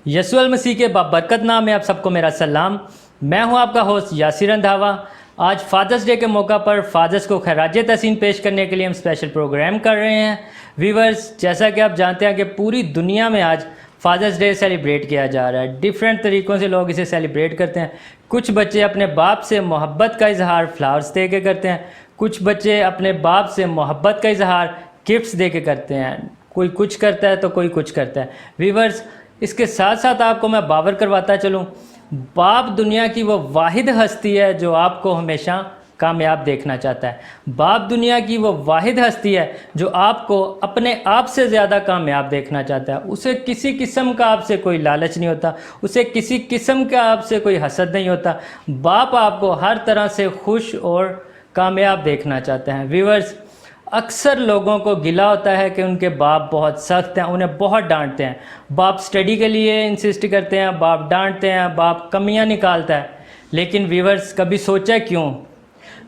यसुअल मसीह के बाबरकत नाम में आप सबको मेरा सलाम। मैं हूं आपका होस्ट यासिर रंधावा। आज फादर्स डे के मौका पर फादर्स को खराज तहसीन पेश करने के लिए हम स्पेशल प्रोग्राम कर रहे हैं। व्यूवर्स, जैसा कि आप जानते हैं कि पूरी दुनिया में आज फादर्स डे सेलिब्रेट किया जा रहा है। डिफरेंट तरीक़ों से लोग इसे सेलिब्रेट करते हैं। कुछ बच्चे अपने बाप से मोहब्बत का इजहार फ्लावर्स दे के करते हैं, कुछ बच्चे अपने बाप से मोहब्बत का इजहार गिफ्ट्स दे के करते हैं। कोई कुछ करता है तो कोई कुछ करता है। व्यूवर्स, इसके साथ साथ आपको मैं बावर करवाता चलूँ, बाप दुनिया की वो वाहिद हस्ती है जो आपको हमेशा कामयाब देखना चाहता है। बाप दुनिया की वो वाहिद हस्ती है जो आपको अपने आप से ज़्यादा कामयाब देखना चाहता है। उसे किसी किस्म का आपसे कोई लालच नहीं होता, उसे किसी किस्म का आपसे कोई हसद नहीं होता। बाप आपको हर तरह से खुश और कामयाब देखना चाहता है। व्यूअर्स, अक्सर लोगों को गिला होता है कि उनके बाप बहुत सख्त हैं, उन्हें बहुत डांटते हैं। बाप स्टडी के लिए इंसिस्ट करते हैं, बाप डांटते हैं, बाप कमियां निकालता है। लेकिन व्यूअर्स, कभी सोचा क्यों?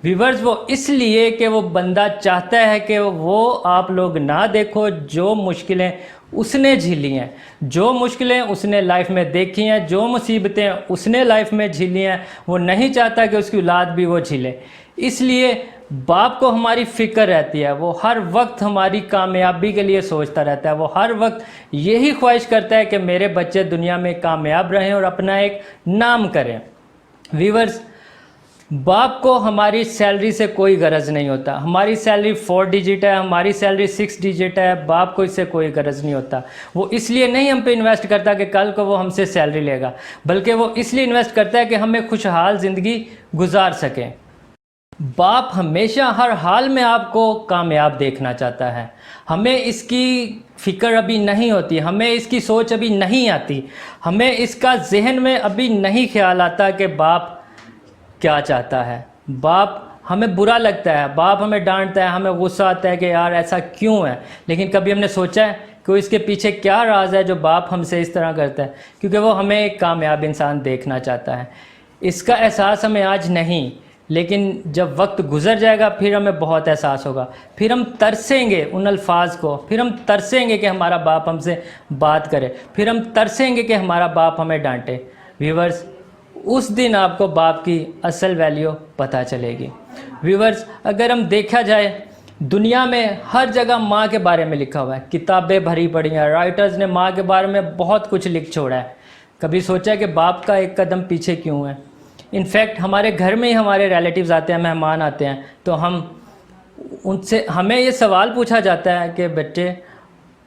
व्यूअर्स, वो इसलिए कि वो बंदा चाहता है कि वो आप लोग ना देखो जो मुश्किलें उसने झेली हैं, जो मुश्किलें उसने लाइफ में देखी हैं, जो मुसीबतें उसने लाइफ में झेली हैं, वो नहीं चाहता कि उसकी औलाद भी वो झेले। इसलिए बाप को हमारी फ़िक्र रहती है, वो हर वक्त हमारी कामयाबी के लिए सोचता रहता है। वो हर वक्त यही ख्वाहिश करता है कि मेरे बच्चे दुनिया में कामयाब रहें और अपना एक नाम करें। व्यूअर्स, बाप को हमारी सैलरी से कोई गरज नहीं होता। हमारी सैलरी 4 डिजिट है, हमारी सैलरी 6 डिजिट है, बाप को इससे कोई गरज नहीं होता। वो इसलिए नहीं हम पे इन्वेस्ट करता कि कल को वो हमसे सैलरी लेगा, बल्कि वो इसलिए इन्वेस्ट करता है कि हमें खुशहाल ज़िंदगी गुजार सकें। बाप हमेशा हर हाल में आपको कामयाब देखना चाहता है। हमें इसकी फ़िक्र अभी नहीं होती, हमें इसकी सोच अभी नहीं आती, हमें इसका जहन में अभी नहीं ख्याल आता कि बाप क्या चाहता है। बाप हमें बुरा लगता है, बाप हमें डांटता है, हमें गुस्सा आता है कि यार ऐसा क्यों है। लेकिन कभी हमने सोचा है कि इसके पीछे क्या राज है जो बाप हमसे इस तरह करता है? क्योंकि वो हमें एक कामयाब इंसान देखना चाहता है। इसका एहसास हमें आज नहीं, लेकिन जब वक्त गुजर जाएगा फिर हमें बहुत एहसास होगा। फिर हम तरसेंगे उन अल्फाज को, फिर हम तरसेंगे कि हमारा बाप हमसे बात करे, फिर हम तरसेंगे कि हमारा बाप हमें डांटे। व्यूअर्स, उस दिन आपको बाप की असल वैल्यू पता चलेगी। व्यूअर्स, अगर हम देखा जाए, दुनिया में हर जगह माँ के बारे में लिखा हुआ है, किताबें भरी पड़ी हैं, राइटर्स ने माँ के बारे में बहुत कुछ लिख छोड़ा है। कभी सोचा है कि बाप का एक कदम पीछे क्यों है? इनफैक्ट हमारे घर में ही हमारे रिलेटिव्स आते हैं, मेहमान आते हैं, तो हमें ये सवाल पूछा जाता है कि बच्चे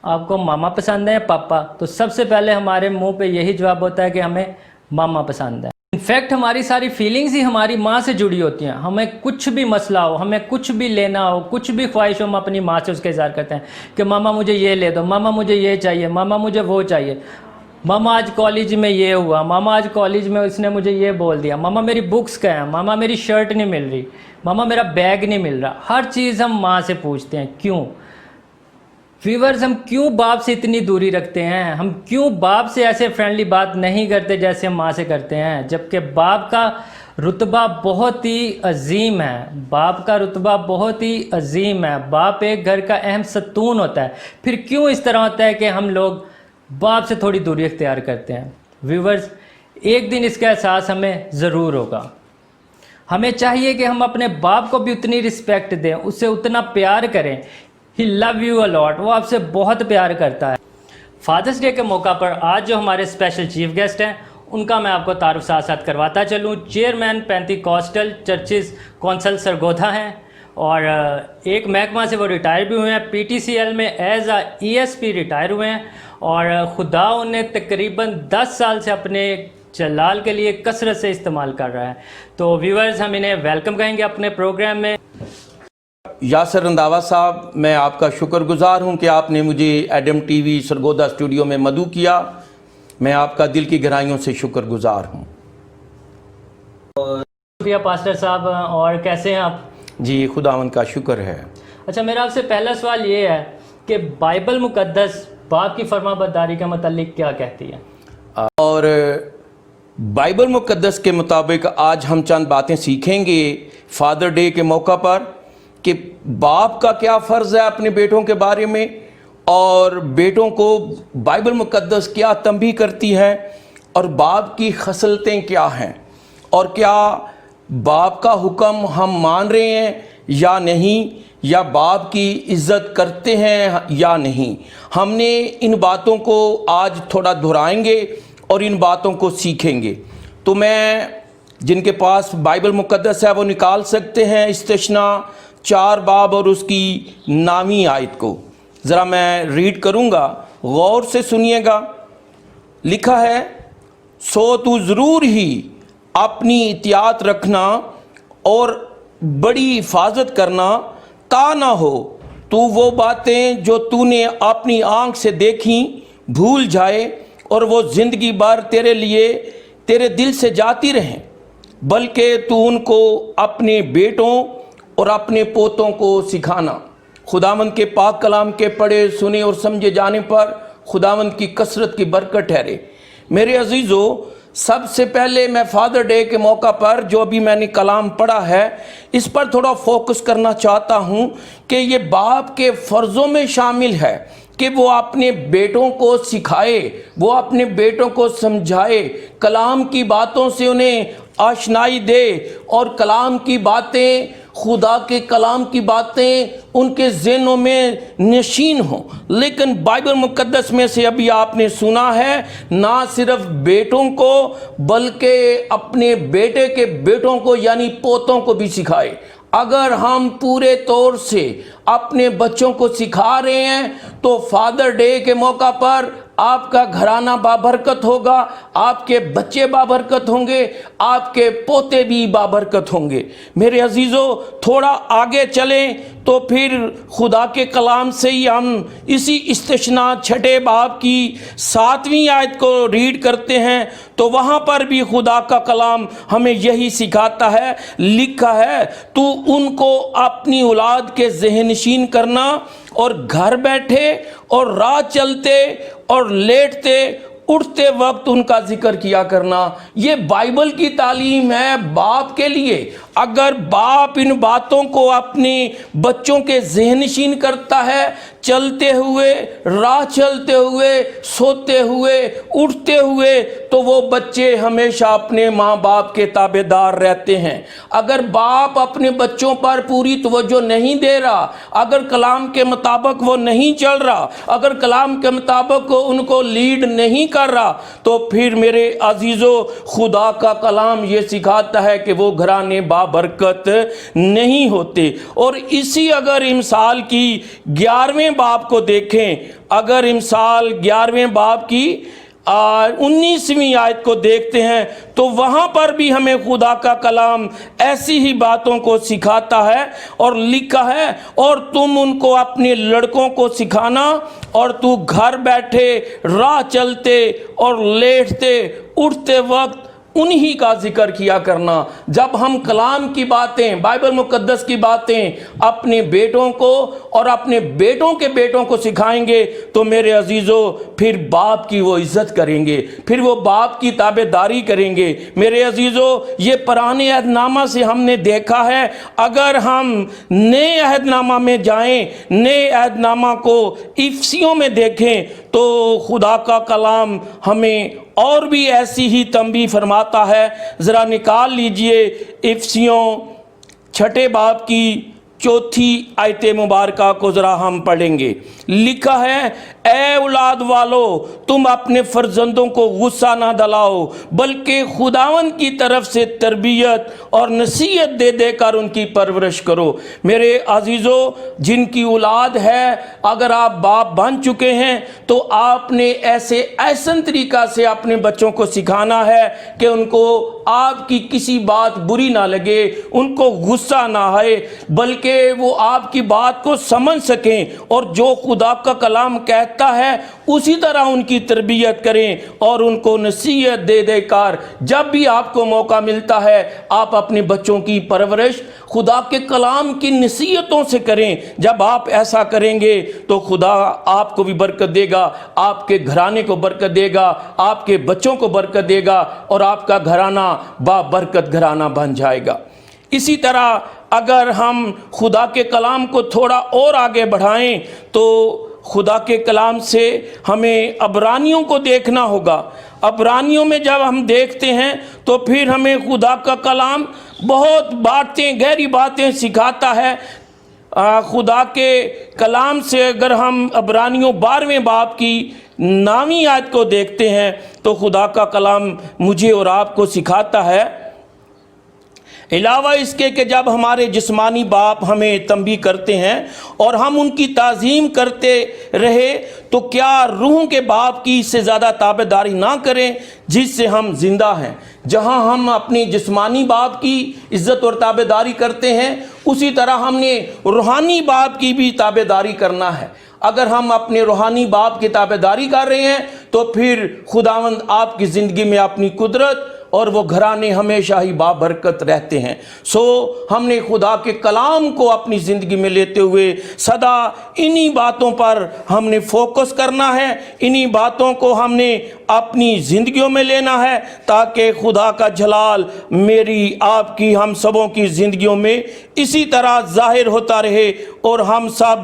आपको मामा पसंद है या पापा? तो सबसे पहले हमारे मुंह पे यही जवाब होता है कि हमें मामा पसंद है। इनफैक्ट हमारी सारी फीलिंग्स ही हमारी माँ से जुड़ी होती हैं। हमें कुछ भी मसला हो, हमें कुछ भी लेना हो, कुछ भी ख्वाहिश हो, हम अपनी माँ से उसका इज़हार करते हैं कि मामा मुझे ये ले दो, मामा मुझे ये चाहिए, मामा मुझे वो चाहिए, मामा आज कॉलेज में ये हुआ, मामा आज कॉलेज में इसने मुझे ये बोल दिया, मामा मेरी बुक्स कहाँ हैं, मामा मेरी शर्ट नहीं मिल रही, मामा मेरा बैग नहीं मिल रहा। हर चीज़ हम माँ से पूछते हैं। क्यों? व्यूअर्स, हम क्यों बाप से इतनी दूरी रखते हैं? हम क्यों बाप से ऐसे फ्रेंडली बात नहीं करते जैसे हम माँ से करते हैं? जबकि बाप का रुतबा बहुत ही अजीम है, बाप का रुतबा बहुत ही अजीम है। बाप एक घर का अहम सतून होता है। फिर क्यों इस तरह होता है कि हम लोग बाप से थोड़ी दूरी इख्तियार करते हैं? व्यूअर्स, एक दिन इसका एहसास हमें ज़रूर होगा। हमें चाहिए कि हम अपने बाप को भी उतनी रिस्पेक्ट दें, उससे उतना प्यार करें। ही लव यू अ लॉट, वो आपसे बहुत प्यार करता है। फादर्स डे के मौका पर आज जो हमारे स्पेशल चीफ गेस्ट हैं उनका मैं आपको तारुफ साथ साथ करवाता चलूँ। चेयरमैन पेंटिकॉस्टल चर्चिज़ कौंसल सरगोधा हैं और एक महकमा से वो रिटायर भी हुए हैं। PTCL में एज अ ESP रिटायर हुए हैं और खुदा उन्हें तकरीबन 10 साल से अपने जलाल के लिए कसरत से इस्तेमाल कर रहा है। तो व्यूअर्स, हम इन्हें वेलकम कहेंगे अपने प्रोग्राम में। यासिर रंधावा साहब, मैं आपका शुक्रगुजार हूं कि आपने मुझे एडम TV सरगोधा स्टूडियो में मदऊ किया। मैं आपका दिल की गहराइयों से शुक्रगुजार हूं। शुक्रिया पास्टर साहब। और कैसे हैं आप? जी, खुदावंद का शुक्र है। अच्छा, मेरा आपसे पहला सवाल ये है कि बाइबल मुकद्दस बाप की फरमाबरदारी के मतलब क्या कहती है? और बाइबल मुकद्दस के मुताबिक आज हम चंद बातें सीखेंगे फादर डे के मौका पर कि बाप का क्या फ़र्ज़ है अपने बेटों के बारे में اور بیٹوں کو بائبل مقدس کیا تنبیہ کرتی ہے اور باپ کی خصلتیں کیا ہیں، اور کیا باپ کا حکم ہم مان رہے ہیں یا نہیں، یا باپ کی عزت کرتے ہیں یا نہیں۔ ہم نے ان باتوں کو آج تھوڑا دہرائیں گے اور ان باتوں کو سیکھیں گے۔ تو میں جن کے پاس بائبل مقدس ہے وہ نکال سکتے ہیں استثناء 4 باب اور اس کی 9ویں آیت کو۔ ذرا میں ریڈ کروں گا، غور سے سنیے گا۔ لکھا ہے، سو تو ضرور ہی اپنی احتیاط رکھنا اور بڑی حفاظت کرنا، تا نہ ہو تو وہ باتیں جو تو نے اپنی آنکھ سے دیکھیں بھول جائے اور وہ زندگی بھر تیرے لیے تیرے دل سے جاتی رہیں، بلکہ تو ان کو اپنے بیٹوں اور اپنے پوتوں کو سکھانا۔ خداوند کے پاک کلام کے پڑھے سنے اور سمجھے جانے پر خداوند کی کثرت کی برکت ٹھہرے۔ میرے عزیزو، سب سے پہلے میں فادر ڈے کے موقع پر جو ابھی میں نے کلام پڑھا ہے اس پر تھوڑا فوکس کرنا چاہتا ہوں کہ یہ باپ کے فرضوں میں شامل ہے کہ وہ اپنے بیٹوں کو سکھائے، وہ اپنے بیٹوں کو سمجھائے، کلام کی باتوں سے انہیں آشنائی دے، اور کلام کی باتیں، خدا کے کلام کی باتیں ان کے ذہنوں میں نشین ہوں۔ لیکن بائبل مقدس میں سے ابھی آپ نے سنا ہے، نہ صرف بیٹوں کو بلکہ اپنے بیٹے کے بیٹوں کو یعنی پوتوں کو بھی سکھائے۔ اگر ہم پورے طور سے اپنے بچوں کو سکھا رہے ہیں تو فادر ڈے کے موقع پر آپ کا گھرانہ بابرکت ہوگا، آپ کے بچے بابرکت ہوں گے، آپ کے پوتے بھی بابرکت ہوں گے۔ میرے عزیزو، تھوڑا آگے چلیں تو پھر خدا کے کلام سے ہی ہم اسی استثناء 6 باب کی 7ویں آیت کو ریڈ کرتے ہیں تو وہاں پر بھی خدا کا کلام ہمیں یہی سکھاتا ہے۔ لکھا ہے، تو ان کو اپنی اولاد کے ذہن نشین کرنا اور گھر بیٹھے اور راہ چلتے اور لیٹتے اٹھتے وقت ان کا ذکر کیا کرنا۔ یہ بائبل کی تعلیم ہے باپ کے لیے۔ اگر باپ ان باتوں کو اپنے بچوں کے ذہن نشین کرتا ہے، چلتے ہوئے، راہ چلتے ہوئے، سوتے ہوئے، اٹھتے ہوئے، تو وہ بچے ہمیشہ اپنے ماں باپ کے تابع دار رہتے ہیں۔ اگر باپ اپنے بچوں پر پوری توجہ نہیں دے رہا، اگر کلام کے مطابق وہ نہیں چل رہا، اگر کلام کے مطابق ان کو لیڈ نہیں کر رہا، تو پھر میرے عزیزو، خدا کا کلام یہ سکھاتا ہے کہ وہ گھرانے بابرکت نہیں ہوتے۔ اور اسی اگر امثال کی 11ویں باب کو دیکھیں، اگر امثال 11ویں باب کی 19ویں آیت کو دیکھتے ہیں تو وہاں پر بھی ہمیں خدا کا کلام ایسی ہی باتوں کو سکھاتا ہے، اور لکھا ہے، اور تم ان کو اپنے لڑکوں کو سکھانا، اور تو گھر بیٹھے، راہ چلتے اور لیٹتے اٹھتے وقت انہی کا ذکر کیا کرنا۔ جب ہم کلام کی باتیں، بائبل مقدس کی باتیں اپنے بیٹوں کو اور اپنے بیٹوں کے بیٹوں کو سکھائیں گے تو میرے عزیزو، پھر باپ کی وہ عزت کریں گے، پھر وہ باپ کی تابع داری کریں گے۔ میرے عزیزو، یہ پرانے عہد نامہ سے ہم نے دیکھا ہے۔ اگر ہم نئے عہد نامہ میں جائیں، نئے عہد نامہ کو افسیوں میں دیکھیں تو خدا کا کلام ہمیں اور بھی ایسی ہی تنبیہ فرماتا ہے۔ ذرا نکال لیجئے افسیوں 6 باب کی 4 آیت مبارکہ کو ذرا ہم پڑھیں گے۔ لکھا ہے، اے اولاد والو، تم اپنے فرزندوں کو غصہ نہ دلاؤ، بلکہ خداوند کی طرف سے تربیت اور نصیحت دے دے کر ان کی پرورش کرو۔ میرے عزیزو، جن کی اولاد ہے، اگر آپ باپ بن چکے ہیں تو آپ نے ایسن طریقہ سے اپنے بچوں کو سکھانا ہے کہ ان کو آپ کی کسی بات بری نہ لگے، ان کو غصہ نہ آئے، بلکہ وہ آپ کی بات کو سمجھ سکیں، اور جو خدا کا کلام کہتا ہے اسی طرح ان کی تربیت کریں، اور ان کو نصیحت دے دے کر جب بھی آپ کو موقع ملتا ہے آپ اپنے بچوں کی پرورش خدا کے کلام کی نصیحتوں سے کریں۔ جب آپ ایسا کریں گے تو خدا آپ کو بھی برکت دے گا، آپ کے گھرانے کو برکت دے گا، آپ کے بچوں کو برکت دے گا، اور آپ کا گھرانہ بابرکت گھرانہ بن جائے گا۔ اسی طرح اگر ہم خدا کے کلام کو تھوڑا اور آگے بڑھائیں تو खुदा के कलाम से हमें अबरानियों को देखना होगा। अबरानियों में जब हम देखते हैं तो फिर हमें खुदा का कलाम बहुत बातें, गहरी बातें सिखाता है। खुदा के कलाम से अगर हम अबरानियों 12वें बाब की 9वीं आयत को देखते हैं तो खुदा का कलाम मुझे और आपको सिखाता है, अलावा इसके कि जब हमारे जिस्मानी बाप हमें तंबी करते हैं और हम उनकी ताज़ीम करते रहे तो क्या रूह के बाप की इससे ज़्यादा ताबेदारी ना करें जिससे हम ज़िंदा हैं। जहां हम अपनी जिस्मानी बाप की इज़्ज़त और ताबेदारी करते हैं उसी तरह हमने रूहानी बाप की भी ताबेदारी करना है। अगर हम अपने रूहानी बाप की ताबेदारी कर रहे हैं तो फिर खुदावंद आपकी ज़िंदगी में अपनी कुदरत और वो घराने हमेशा ही बाबरकत रहते हैं। सो हमने खुदा के कलाम को अपनी ज़िंदगी में लेते हुए सदा इन्हीं बातों पर हमने फोकस करना है, इन्हीं बातों को हमने अपनी ज़िंदगियों में लेना है ताकि खुदा का जलाल मेरी आपकी हम सबों की ज़िंदगियों में इसी तरह ज़ाहिर होता रहे और हम सब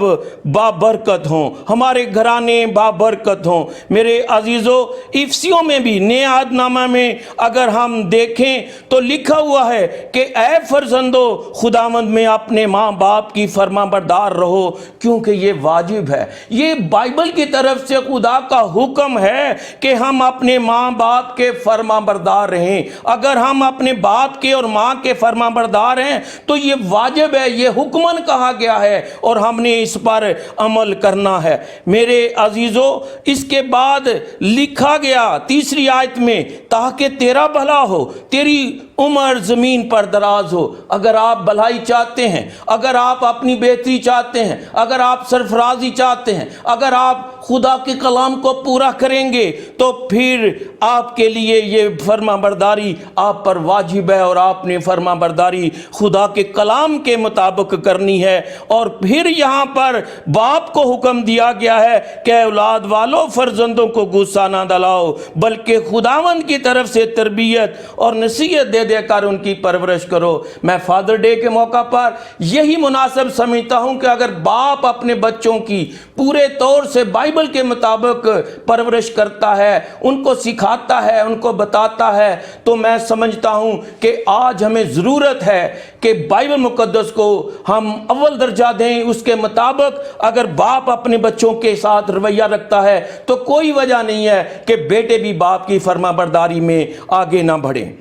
बाबरकत हों, हमारे घराने बाबरकत हों। मेरे अजीज़ों, इफ्सियों में भी नए आदनामा में अगर हम देखें तो लिखा हुआ है कि ऐ फर्जंदो खुदावंद में अपने माँ बाप की फरमाबरदार रहो क्योंकि ये वाजिब है। ये बाइबल की तरफ से खुदा का हुक्म है कि हम अपने माँ बाप के फरमाबरदार रहें। अगर हम अपने बाप के और माँ के फरमाबरदार हैं तो ये वाजिब है, ये हुक्मन कहा गया है और हमने इस पर अमल करना है। मेरे अजीज़ों, इसके बाद लिखा गया 3री आयत में, ताकि तेरा भला हो, तेरी उम्र ज़मीन पर दराज हो। अगर आप भलाई चाहते हैं, अगर आप अपनी बेहतरी चाहते हैं, अगर आप सरफराजी चाहते हैं, अगर आप खुदा के कलाम को पूरा करेंगे तो फिर आपके लिए ये फरमाबरदारी आप पर वाजिब है और आपने फरमाबरदारी खुदा के कलाम के मुताबिक करनी है। और फिर यहाँ पर बाप को हुक्म दिया गया है कि औलाद वालों फर्जंदों को गुस्सा ना दिलाओ बल्कि खुदावंद की तरफ से तरबियत और नसीहत दे देकर उनकी परवरिश करो। मैं फादर डे के मौका पर यही मुनासिब समझता हूँ कि अगर बाप अपने बच्चों की पूरे तौर से बाइबल के मुताबिक परवरिश करता है, उनको सिखाता है, उनको बताता है, तो मैं समझता हूँ कि आज हमें ज़रूरत है कि बाइबल मुक़द्दस को हम अव्वल दर्जा दें। उसके मुताबिक अगर बाप अपने बच्चों के साथ रवैया रखता है तो कोई वजह नहीं है कि बेटे भी बाप की फरमाबरदारी में आगे ना बढ़ें।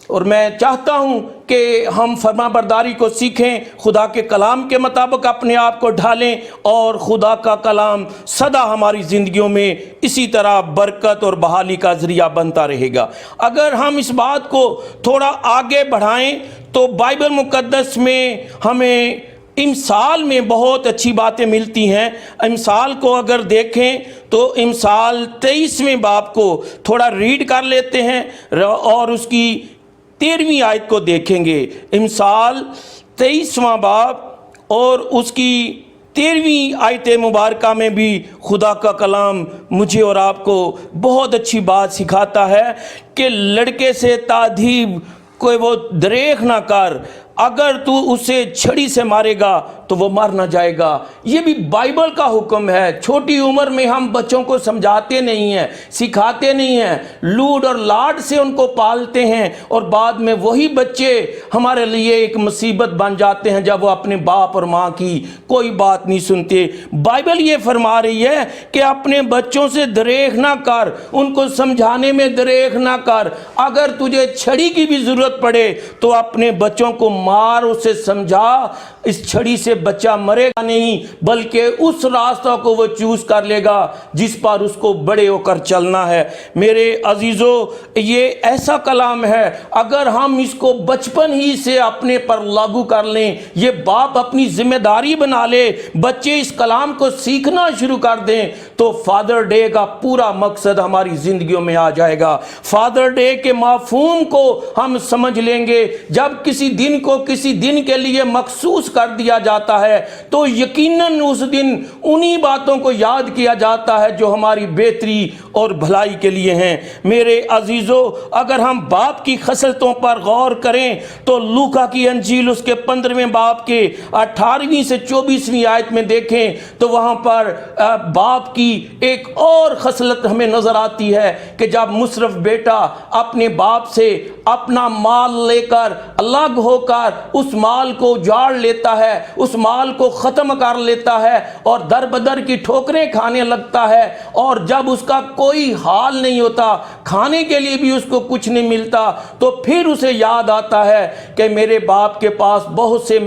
और मैं चाहता हूं कि हम फरमाबरदारी को सीखें, खुदा के कलाम के मुताबिक अपने आप को ढालें और खुदा का कलाम सदा हमारी ज़िंदगियों में इसी तरह बरकत और बहाली का ज़रिया बनता रहेगा। अगर हम इस बात को थोड़ा आगे बढ़ाएं तो बाइबल मुक़द्दस में हमें इमसाल में बहुत अच्छी बातें मिलती हैं। इमसाल को अगर देखें तो इमसाल 23वें बाब को थोड़ा रीड कर लेते हैं और उसकी 13वीं आयत को देखेंगे। इमसाल 23वां बाब और उसकी 13वीं आयत मुबारका में भी खुदा का कलाम मुझे और आपको बहुत अच्छी बात सिखाता है कि लड़के से तादीब कोई वो दरेख ना कर, अगर तू उसे छड़ी से मारेगा तो वो मर ना जाएगा। ये भी बाइबल का हुक्म है। छोटी उम्र में हम बच्चों को समझाते नहीं हैं, सिखाते नहीं हैं, लूड और लाड से उनको पालते हैं और बाद में वही बच्चे हमारे लिए एक मुसीबत बन जाते हैं जब वो अपने बाप और माँ की कोई बात नहीं सुनते। बाइबल ये फरमा रही है कि अपने बच्चों से दरेख ना कर, उनको समझाने में दरेख ना कर। अगर तुझे छड़ी की भी ज़रूरत पड़े तो अपने बच्चों को मार, उसे समझा। इस छड़ी से बच्चा मरेगा नहीं बल्कि उस रास्ता को वो चूज कर लेगा जिस पर उसको बड़े होकर चलना है। मेरे अजीजों, ये ऐसा कलाम है, अगर हम इसको बचपन ही से अपने पर लागू कर लें, ये बाप अपनी जिम्मेदारी बना ले, बच्चे इस कलाम को सीखना शुरू कर दें तो फादर डे का पूरा मकसद हमारी जिंदगियों में आ जाएगा। फादर डे के मफ़हूम को हम समझ लेंगे। जब किसी दिन को किसी दिन के लिए मखसूस कर दिया जाता है तो यकीनन उस दिन उन्हीं बातों को याद किया जाता है जो हमारी बेहतरी और भलाई के लिए हैं। मेरे अजीज़ों, अगर हम बाप की खसलतों पर गौर करें तो लूका की अंजील उसके 15वें बाब के 18वीं से 24वीं आयत में देखें तो वहाँ पर बाप की एक और खसलत हमें नज़र आती है कि जब मुशर्रफ बेटा अपने बाप से अपना माल लेकर अलग होकर उस माल को उजाड़ लेता है, उस माल को ख़त्म कर लेता है और दर बदर की ठोकरें खाने लगता है, और जब उसका कोई हाल नहीं होता, खाने के लिए भी उसको कुछ नहीं मिलता, तो फिर उसे याद आता है कि मेरे बाप के पास बहुत से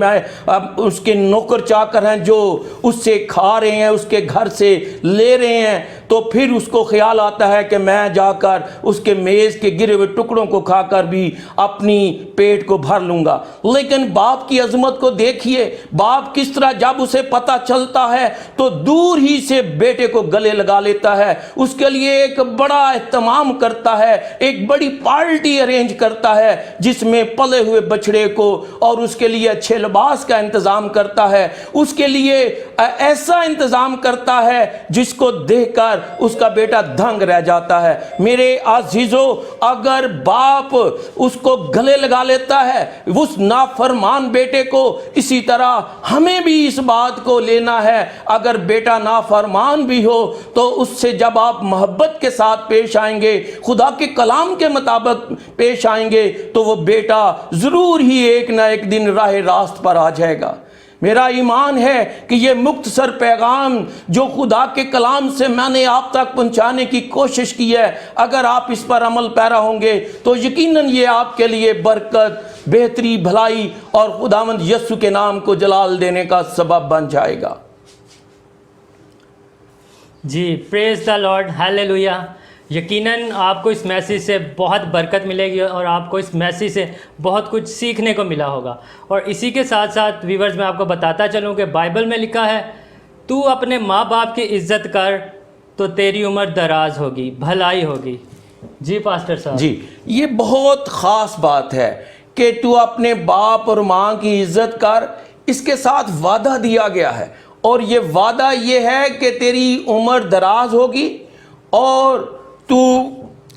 उसके नौकर चाकर हैं जो उससे खा रहे हैं, उसके घर से ले रहे हैं। तो फिर उसको ख्याल आता है कि मैं जाकर उसके मेज़ के गिरे हुए टुकड़ों को खाकर भी अपनी पेट को भर लूँगा। लेकिन बाप की अजमत को देखिए, बाप किस तरह जब उसे पता चलता है तो दूर ही से बेटे को गले लगा लेता है, उसके लिए एक बड़ा एहतमाम करता है, एक बड़ी पार्टी अरेंज करता है जिसमें पले हुए बछड़े को और उसके लिए अच्छे लिबास का इंतज़ाम करता है, उसके लिए ऐसा इंतज़ाम करता है जिसको देखकर उसका बेटा दंग रह जाता है। मेरे अजीजों, अगर बाप उसको गले लगा लेता है उस नाफरमान बेटे को, इसी तरह हमें भी इस बात को लेना है। अगर बेटा नाफरमान भी हो तो उससे जब आप मोहब्बत के साथ पेश आएंगे, खुदा के कलाम के मुताबिक पेश आएंगे, तो वो बेटा ज़रूर ही एक ना एक दिन राह रास्त पर आ जाएगा। मेरा ईमान है कि ये मुख्तसर पैगाम जो खुदा के कलाम से मैंने आप तक पहुंचाने की कोशिश की है, अगर आप इस पर अमल पैरा होंगे तो यकीनन ये आपके लिए बरकत, बेहतरी, भलाई और खुदावंद यीशु के नाम को जलाल देने का सबब बन जाएगा। जी, प्रेज द लॉर्ड, हालेलुया। यकीनन आपको इस मैसेज से बहुत बरकत मिलेगी और आपको इस मैसेज से बहुत कुछ सीखने को मिला होगा। और इसी के साथ साथ व्यूअर्स, मैं आपको बताता चलूँ कि बाइबल में लिखा है, तू अपने माँ बाप की इज्जत कर तो तेरी उम्र दराज होगी, भलाई होगी। जी पास्टर साहब। जी, ये बहुत ख़ास बात है कि तू अपने बाप और माँ की इज्जत कर। इसके साथ वादा दिया गया है और ये वादा ये है कि तेरी उम्र दराज होगी और तू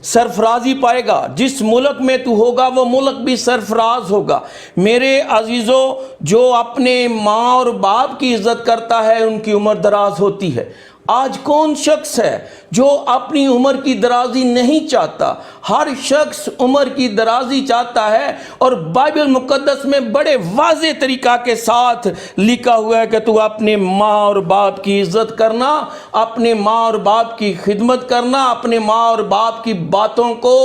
सरफराजी पाएगा। जिस मुल्क में तू होगा वो मुल्क भी सरफराज होगा। मेरे अजीज़ों, जो अपने माँ और बाप की इज़्ज़त करता है उनकी उम्र दराज होती है। आज कौन शख्स है जो अपनी उम्र की दराजी नहीं चाहता? हर शख्स उम्र की दराजी चाहता है और बाइबल मुकद्दस में बड़े वाज़े तरीक़ा के साथ लिखा हुआ है कि तू अपने माँ और बाप की इज़्ज़त करना, अपने माँ और बाप की खिदमत करना, अपने माँ और बाप की बातों को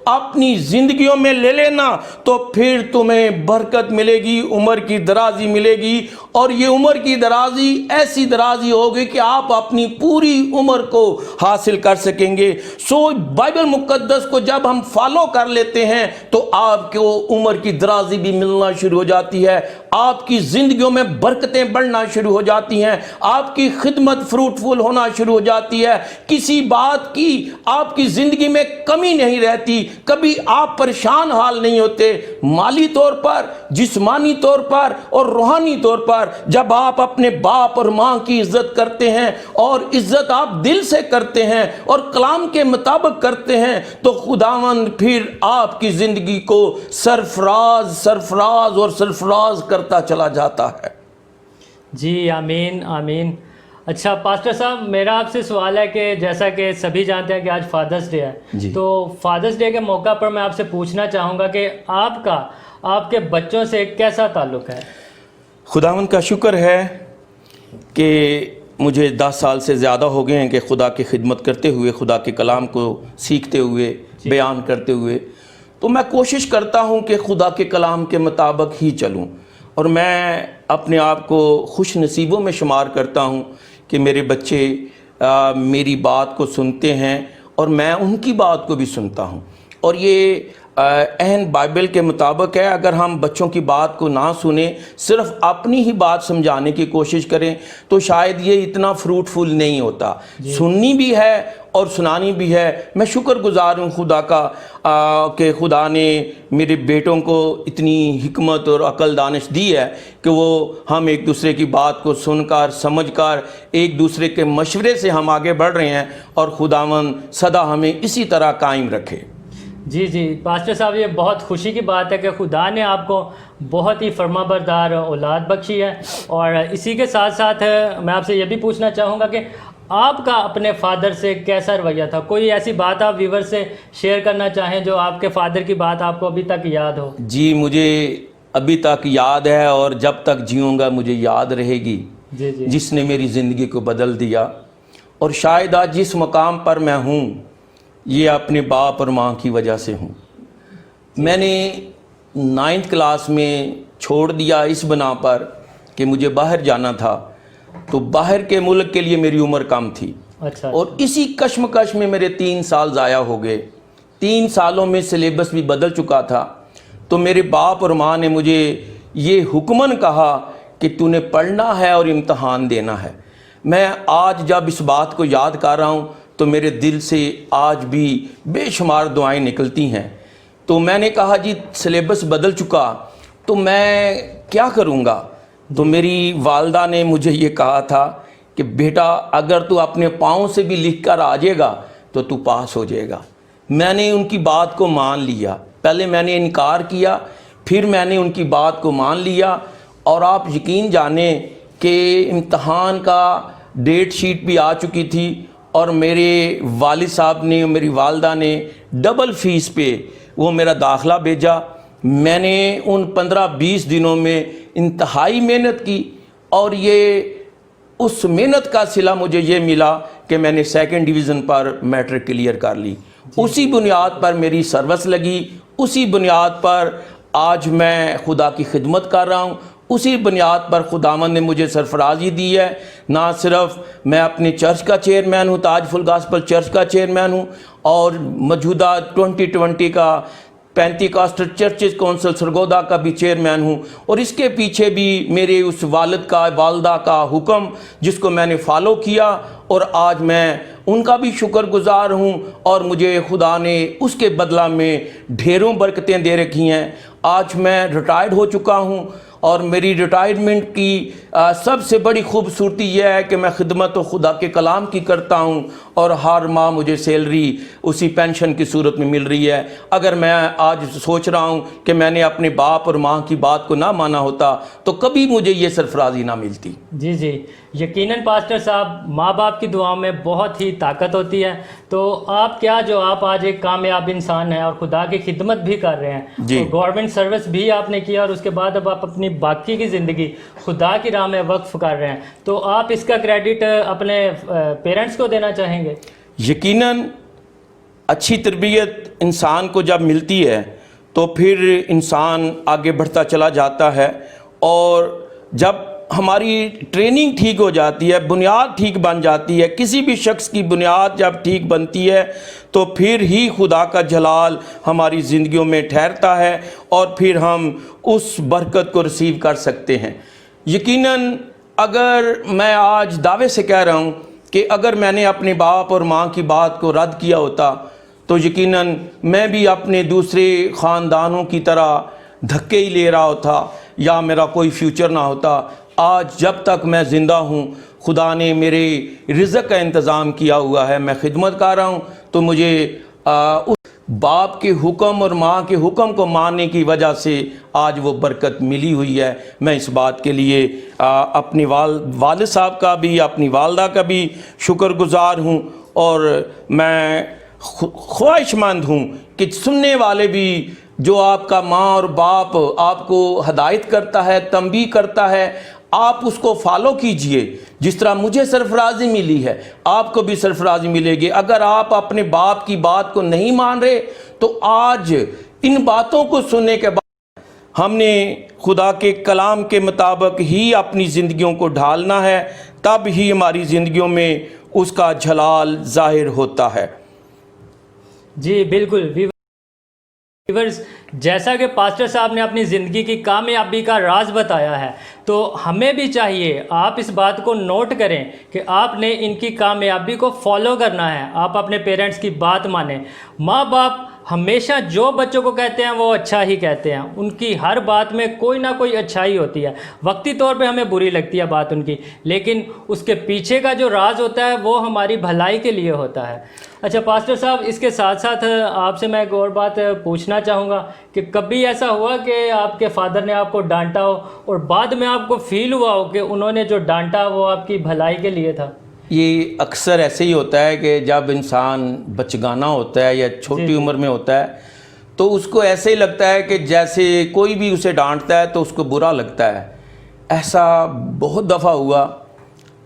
अपनी ज़िंदगियों में ले लेना, तो फिर तुम्हें बरकत मिलेगी, उम्र की दराजी मिलेगी। और ये उम्र की दराजी ऐसी दराजी होगी कि आप अपनी पूरी उम्र को हासिल कर सकेंगे। सो बाइबल मुकद्दस को जब हम फॉलो कर लेते हैं तो आपको उम्र की दराजी भी मिलना शुरू हो जाती है, आपकी ज़िंदगियों में बरकतें बढ़ना शुरू हो जाती हैं, आपकी खिदमत फ्रूटफुल होना शुरू हो जाती है, किसी बात की आपकी ज़िंदगी में कमी नहीं रहती, कभी आप परेशान हाल नहीं होते। माली तौर पर, जिस्मानी तौर पर और रूहानी तौर पर जब आप अपने बाप और माँ की इज्जत करते हैं और इज्जत आप दिल से करते हैं और कलाम के मुताबिक करते हैं, तो खुदावंद फिर आपकी ज़िंदगी को सरफराज सरफराज और सरफराज करता चला जाता है। जी, आमीन आमीन। अच्छा पास्टर साहब, मेरा आपसे सवाल है कि जैसा कि सभी जानते हैं कि आज फादर्स डे है, तो फादर्स डे के मौका पर मैं आपसे पूछना चाहूँगा कि आपका आपके बच्चों से कैसा ताल्लुक़ है? खुदावंद का शुक्र है कि मुझे 10 साल से ज़्यादा हो गए हैं कि खुदा की खिदमत करते हुए, खुदा के कलाम को सीखते हुए, बयान करते हुए, तो मैं कोशिश करता हूँ कि खुदा के कलाम के मुताबिक ही चलूँ। और मैं अपने आप को खुश नसीबों में शुमार करता हूँ कि मेरे बच्चे मेरी बात को सुनते हैं और मैं उनकी बात को भी सुनता हूँ। और ये अहन बाइबल के मुताबिक है। अगर हम बच्चों की बात को ना सुने, सिर्फ अपनी ही बात समझाने की कोशिश करें, तो शायद ये इतना फ्रूटफुल नहीं होता। सुननी भी है और सुनानी भी है। मैं शुक्रगुजार हूँ खुदा का कि खुदा ने मेरे बेटों को इतनी हिकमत और अक्ल दानिश दी है कि वो हम एक दूसरे की बात को सुनकर समझकर एक दूसरे के मशवरे से हम आगे बढ़ रहे हैं, और खुदावन सदा हमें इसी तरह कायम रखे। जी जी पास्टर साहब, ये बहुत खुशी की बात है कि खुदा ने आपको बहुत ही फर्माबरदार औलाद बख्शी है। और इसी के साथ साथ मैं आपसे ये भी पूछना चाहूँगा कि आपका अपने फादर से कैसा रवैया था? कोई ऐसी बात आप व्यूवर से शेयर करना चाहें जो आपके फादर की बात आपको अभी तक याद हो? जी, मुझे अभी तक याद है और जब तक जीऊँगा मुझे याद रहेगी। जी जी जिसने मेरी ज़िंदगी को बदल दिया। और शायद आज जिस मकाम पर मैं हूँ, ये अपने बाप और माँ की वजह से हूँ। मैंने 9th क्लास में छोड़ दिया इस बना पर कि मुझे बाहर जाना था, तो बाहर के मुल्क के लिए मेरी उम्र कम थी। अच्छा। और इसी कश्मकश में मेरे 3 साल ज़ाया हो गए। 3 सालों में सिलेबस भी बदल चुका था। तो मेरे बाप और माँ ने मुझे ये हुक्मन कहा कि तूने पढ़ना है और इम्तहान देना है। मैं आज जब इस बात को याद कर रहा हूँ तो मेरे दिल से आज भी बेशुमार दुआएं निकलती हैं। तो मैंने कहा जी सिलेबस बदल चुका तो मैं क्या करूँगा? तो मेरी वालदा ने मुझे ये कहा था कि बेटा अगर तू अपने पाँव से भी लिख कर आ जाएगा तो तू पास हो जाएगा। मैंने उनकी बात को मान लिया। पहले मैंने इनकार किया, फिर मैंने उनकी बात को मान लिया। और आप यकीन जाने कि इम्तहान का डेट शीट भी आ चुकी थी और मेरे वालिद साहब ने, मेरी वालदा ने डबल फ़ीस पे वो मेरा दाखिला भेजा। मैंने उन 15-20 दिनों में इंतहाई मेहनत की और ये उस मेहनत का सिला मुझे ये मिला कि मैंने 2nd डिवीज़न पर मैट्रिक क्लियर कर ली। उसी बुनियाद पर मेरी सर्विस लगी, उसी बुनियाद पर आज मैं खुदा की खिदमत कर रहा हूँ, उसी बुनियाद पर खुदावंद ने मुझे सरफराजी दी है। ना सिर्फ मैं अपने चर्च का चेयरमैन हूँ, ताज फुल गॉस्पेल चर्च का चेयरमैन हूँ, और मौजूदा 2020 का पेंटिकॉस्टल चर्चेस काउंसिल सरगोदा का भी चेयरमैन हूँ। और इसके पीछे भी मेरे उस वालिद का, वालदा का हुक्म जिसको मैंने फॉलो किया, और आज मैं उनका भी शुक्रगुजार हूँ। और मुझे खुदा ने उसके बदला में ढेरों बरकतें दे रखी हैं। आज मैं रिटायर्ड हो चुका हूँ और मेरी रिटायरमेंट की सबसे बड़ी खूबसूरती यह है कि मैं खिदमत खुदा के कलाम की करता हूँ और हर माह मुझे सैलरी उसी पेंशन की सूरत में मिल रही है। अगर मैं आज सोच रहा हूँ कि मैंने अपने बाप और माँ की बात को ना माना होता तो कभी मुझे ये सरफराजी ना मिलती। जी जी यकीनन पास्टर साहब, माँ बाप की दुआओं में बहुत ही ताकत होती है। तो आप क्या, जो आप आज एक कामयाब इंसान हैं और खुदा की खिदमत भी कर रहे हैं, तो गवर्नमेंट सर्विस भी आपने किया और उसके बाद अब आप अपनी बाकी की ज़िंदगी खुदा की राह में वक्फ कर रहे हैं, तो आप इसका क्रेडिट अपने पेरेंट्स को देना चाहेंगे? यकीनन अच्छी तरबियत इंसान को जब मिलती है तो फिर इंसान आगे बढ़ता चला जाता है। और जब हमारी ट्रेनिंग ठीक हो जाती है, बुनियाद ठीक बन जाती है, किसी भी शख्स की बुनियाद जब ठीक बनती है तो फिर ही खुदा का जलाल हमारी ज़िंदगियों में ठहरता है और फिर हम उस बरकत को रिसीव कर सकते हैं। यकीनन अगर मैं आज दावे से कह रहा हूँ कि अगर मैंने अपने बाप और माँ की बात को रद्द किया होता तो यकीनन मैं भी अपने दूसरे ख़ानदानों की तरह धक्के ही ले रहा होता या मेरा कोई फ्यूचर ना होता। आज जब तक मैं ज़िंदा हूँ खुदा ने मेरे रिज़्क़ का इंतज़ाम किया हुआ है, मैं खिदमत कर रहा हूँ, तो मुझे उस बाप के हुक्म और माँ के हुक्म को मानने की वजह से आज वो बरकत मिली हुई है। मैं इस बात के लिए अपने वालिद साहब का भी, अपनी वालदा का भी शुक्रगुजार हूँ। और मैं ख्वाहिशमंद हूँ कि सुनने वाले भी, जो आपका माँ और बाप आपको हदायत करता है, तंबीह करता है, आप उसको फॉलो कीजिए। जिस तरह मुझे सरफराजी मिली है आपको भी सरफराजी मिलेगी। अगर आप अपने बाप की बात को नहीं मान रहे तो आज इन बातों को सुनने के बाद हमने खुदा के कलाम के मुताबिक ही अपनी ज़िंदगियों को ढालना है, तब ही हमारी ज़िंदगियों में उसका जलाल ज़ाहिर होता है। जी बिल्कुल। व्यूअर्स, जैसा कि पास्टर साहब ने अपनी ज़िंदगी की कामयाबी का राज बताया है, तो हमें भी चाहिए आप इस बात को नोट करें कि आपने इनकी कामयाबी को फॉलो करना है। आप अपने पेरेंट्स की बात मानें। माँ बाप हमेशा जो बच्चों को कहते हैं वो अच्छा ही कहते हैं। उनकी हर बात में कोई ना कोई अच्छाई होती है। वक्ती तौर पे हमें बुरी लगती है बात उनकी, लेकिन उसके पीछे का जो राज होता है वो हमारी भलाई के लिए होता है। अच्छा पास्टर साहब, इसके साथ साथ आपसे मैं एक और बात पूछना चाहूँगा कि कभी ऐसा हुआ कि आपके फादर ने आपको डांटा हो और बाद में आपको फील हुआ हो कि उन्होंने जो डांटा वो आपकी भलाई के लिए था? ये अक्सर ऐसे ही होता है कि जब इंसान बचगाना होता है या छोटी उम्र में होता है तो उसको ऐसे ही लगता है कि जैसे कोई भी उसे डांटता है तो उसको बुरा लगता है। ऐसा बहुत दफ़ा हुआ,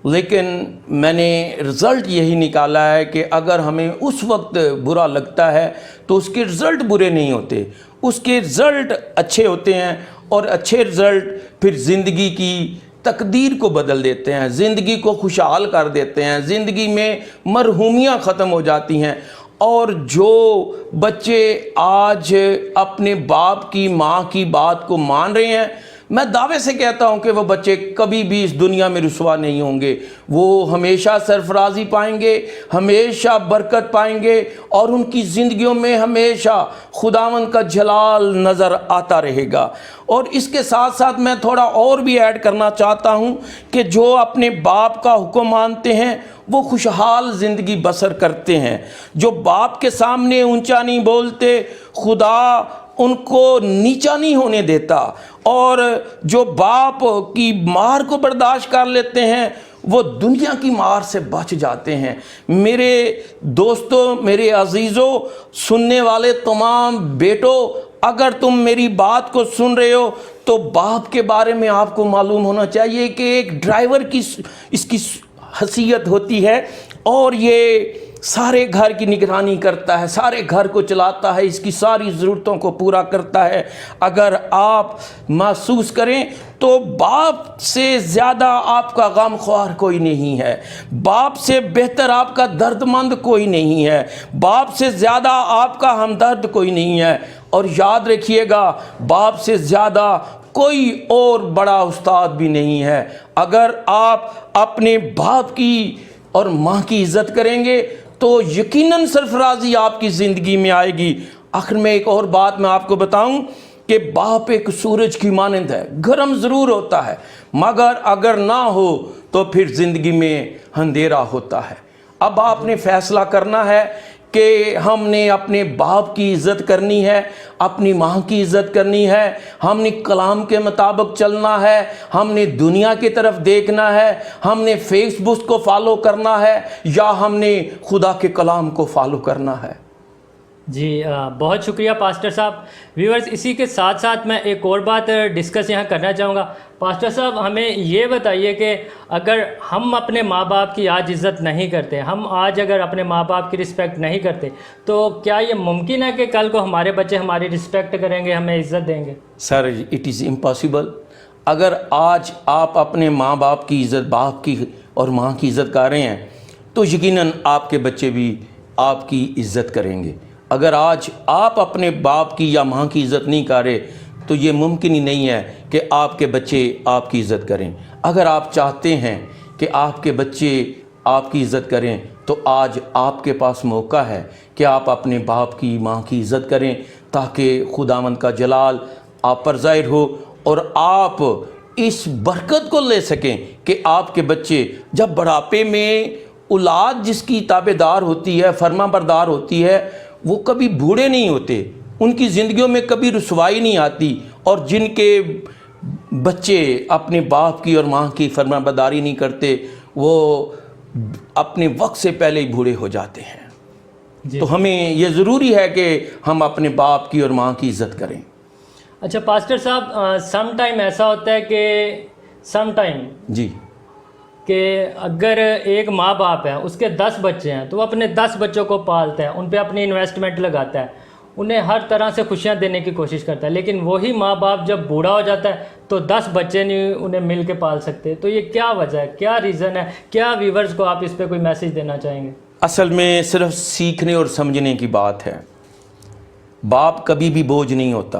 लेकिन मैंने रिज़ल्ट यही निकाला है कि अगर हमें उस वक्त बुरा लगता है तो उसके रिज़ल्ट बुरे नहीं होते, उसके रिज़ल्ट अच्छे होते हैं। और अच्छे रिज़ल्ट फिर ज़िंदगी की तकदीर को बदल देते हैं, ज़िंदगी को खुशहाल कर देते हैं, ज़िंदगी में मरहूमियाँ ख़त्म हो जाती हैं। और जो बच्चे आज अपने बाप की माँ की बात को मान रहे हैं, मैं दावे से कहता हूं कि वो बच्चे कभी भी इस दुनिया में रुसवा नहीं होंगे। वो हमेशा सरफराजी पाएंगे, हमेशा बरकत पाएंगे और उनकी ज़िंदगियों में हमेशा खुदावंद का जलाल नज़र आता रहेगा। और इसके साथ साथ मैं थोड़ा और भी ऐड करना चाहता हूं कि जो अपने बाप का हुक्म मानते हैं वो खुशहाल ज़िंदगी बसर करते हैं। जो बाप के सामने ऊंचा नहीं बोलते, खुदा उनको नीचा नहीं होने देता। और जो बाप की मार को बर्दाश्त कर लेते हैं वो दुनिया की मार से बच जाते हैं। मेरे दोस्तों, मेरे अजीज़ों, सुनने वाले तमाम बेटों, अगर तुम मेरी बात को सुन रहे हो तो बाप के बारे में आपको मालूम होना चाहिए कि एक ड्राइवर की इसकी हैसियत होती है और ये सारे घर की निगरानी करता है, सारे घर को चलाता है, इसकी सारी ज़रूरतों को पूरा करता है। अगर आप महसूस करें तो बाप से ज़्यादा आपका गमख्वार कोई नहीं है, बाप से बेहतर आपका दर्दमंद कोई नहीं है, बाप से ज़्यादा आपका हमदर्द कोई नहीं है। और याद रखिएगा, बाप से ज़्यादा कोई और बड़ा उस्ताद भी नहीं है। अगर आप अपने बाप की और माँ की इज़्ज़त करेंगे तो यकीनन सरफराजी आपकी ज़िंदगी में आएगी। आखिर में एक और बात मैं आपको बताऊं कि बाप एक सूरज की मानंद है, गर्म ज़रूर होता है मगर अगर ना हो तो फिर ज़िंदगी में अंधेरा होता है। अब आपने फैसला करना है कि हमने अपने बाप की इज़्ज़त करनी है, अपनी माँ की इज़्ज़त करनी है, हमने कलाम के मुताबिक चलना है, हमने दुनिया की तरफ देखना है, हमने फेसबुक को फॉलो करना है या हमने खुदा के कलाम को फॉलो करना है। जी बहुत शुक्रिया पास्टर साहब। व्यूअर्स, इसी के साथ साथ मैं एक और बात डिस्कस यहाँ करना चाहूँगा। पास्टर साहब, हमें ये बताइए कि अगर हम अपने माँ बाप की आज इज़्ज़त नहीं करते, हम आज अगर अपने माँ बाप की रिस्पेक्ट नहीं करते, तो क्या ये मुमकिन है कि कल को हमारे बच्चे हमारी रिस्पेक्ट करेंगे, हमें इज़्ज़त देंगे? Sir, it is impossible. अगर आज आप अपने माँ बाप की इज़्ज़त, बाप की और माँ की इज़्ज़त कर रहे हैं तो यकीनन आपके बच्चे भी आपकी इज़्ज़त करेंगे। अगर आज आप अपने बाप की या माँ की इज़्ज़त नहीं कर रहे तो ये मुमकिन ही नहीं है कि आपके बच्चे आपकी इज़्ज़त करें। अगर आप चाहते हैं कि आपके बच्चे आपकी इज़्ज़त करें तो आज आपके पास मौका है कि आप अपने बाप की, माँ की इज़्ज़त करें ताकि खुदावंद का जलाल आप पर ज़ाहिर हो और आप इस बरकत को ले सकें कि आपके बच्चे जब बुढ़ापे में, औलाद जिसकी ताबेदार होती है, फर्माबरदार होती है, वो कभी बूढ़े नहीं होते, उनकी ज़िंदगियों में कभी रुसवाई नहीं आती। और जिनके बच्चे अपने बाप की और माँ की फर्माबरदारी नहीं करते वो अपने वक्त से पहले ही बूढ़े हो जाते हैं। तो हमें ये ज़रूरी है कि हम अपने बाप की और माँ की इज़्ज़त करें। अच्छा पास्टर साहब, सम टाइम ऐसा होता है कि सम टाइम जी कि अगर एक माँ बाप है, उसके 10 बच्चे हैं, तो वो अपने 10 बच्चों को पालता है, उन पे अपनी इन्वेस्टमेंट लगाता है, उन्हें हर तरह से खुशियाँ देने की कोशिश करता है। लेकिन वही माँ बाप जब बूढ़ा हो जाता है तो 10 बच्चे नहीं उन्हें मिल के पाल सकते। तो ये क्या वजह है, क्या रीज़न है, क्या व्यूवर्स को आप इस पर कोई मैसेज देना चाहेंगे? असल में सिर्फ सीखने और समझने की बात है। बाप कभी भी बोझ नहीं होता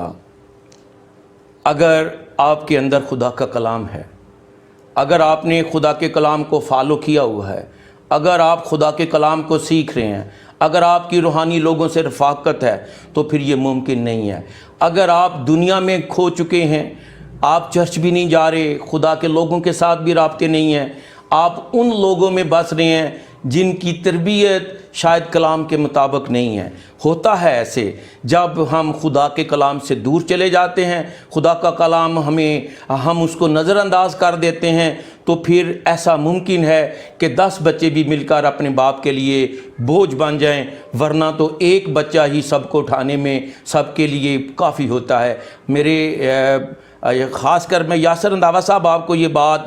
अगर आपके अंदर खुदा का कलाम है, अगर आपने खुदा के कलाम को फॉलो किया हुआ है, अगर आप खुदा के कलाम को सीख रहे हैं, अगर आपकी रूहानी लोगों से रफ़ाकत है, तो फिर ये मुमकिन नहीं है। अगर आप दुनिया में खो चुके हैं, आप चर्च भी नहीं जा रहे, खुदा के लोगों के साथ भी राब्ते नहीं हैं, आप उन लोगों में बस रहे हैं जिनकी तरबियत शायद कलाम के मुताबिक नहीं है। होता है ऐसे, जब हम खुदा के कलाम से दूर चले जाते हैं, खुदा का कलाम हम उसको नज़रअंदाज कर देते हैं, तो फिर ऐसा मुमकिन है कि 10 बच्चे भी मिलकर अपने बाप के लिए बोझ बन जाएं, वरना तो एक बच्चा ही सबको उठाने में सबके लिए काफ़ी होता है। मेरे ख़ास कर मैं यासिर रंधावा साहब आपको ये बात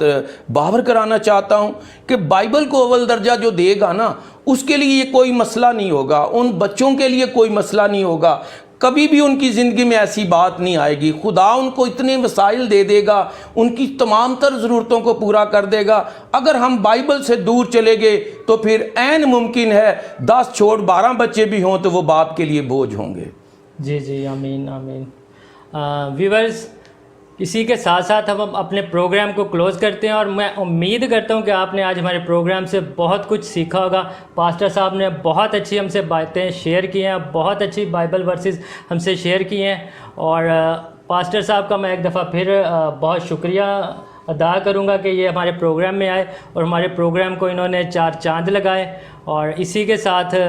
बावर कराना चाहता हूँ कि बाइबल को अव्वल दर्जा जो देगा ना, उसके लिए ये कोई मसला नहीं होगा, उन बच्चों के लिए कोई मसला नहीं होगा, कभी भी उनकी ज़िंदगी में ऐसी बात नहीं आएगी। खुदा उनको इतने वसाइल दे देगा, उनकी तमाम तर ज़रूरतों को पूरा कर देगा। अगर हम बाइबल से दूर चले गए तो फिर ऐन मुमकिन है 10 छोड़ 12 बच्चे भी हों तो वो बाप के लिए बोझ होंगे। जी जी, आमीन आमीन। व्यूअर्स, इसी के साथ साथ हम अपने प्रोग्राम को क्लोज़ करते हैं और मैं उम्मीद करता हूं कि आपने आज हमारे प्रोग्राम से बहुत कुछ सीखा होगा। पास्टर साहब ने बहुत अच्छी हमसे बातें शेयर की हैं, बहुत अच्छी बाइबल वर्सेस हमसे शेयर की हैं, और पास्टर साहब का मैं एक दफ़ा फिर बहुत शुक्रिया अदा करूंगा कि ये हमारे प्रोग्राम में आए और हमारे प्रोग्राम को इन्होंने 4 चांद लगाए। और इसी के साथ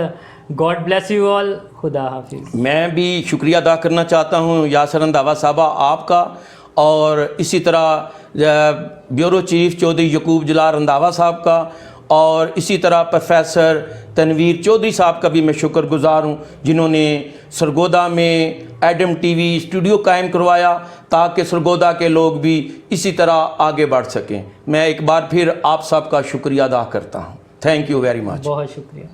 गॉड ब्लेस यू ऑल। खुदा हाफिज़। मैं भी शुक्रिया अदा करना चाहता हूँ यासिर रंधावा साहबा आपका, और इसी तरह ब्यूरो चीफ चौधरी यकूब जलाल रंधावा साहब का, और इसी तरह प्रोफेसर तनवीर चौधरी साहब का भी मैं शुक्रगुजार हूँ, जिन्होंने सरगोदा में एडम टीवी स्टूडियो कायम करवाया ताकि सरगोदा के लोग भी इसी तरह आगे बढ़ सकें। मैं एक बार फिर आप सबका शुक्रिया अदा करता हूँ। Thank you very much. बहुत शुक्रिया।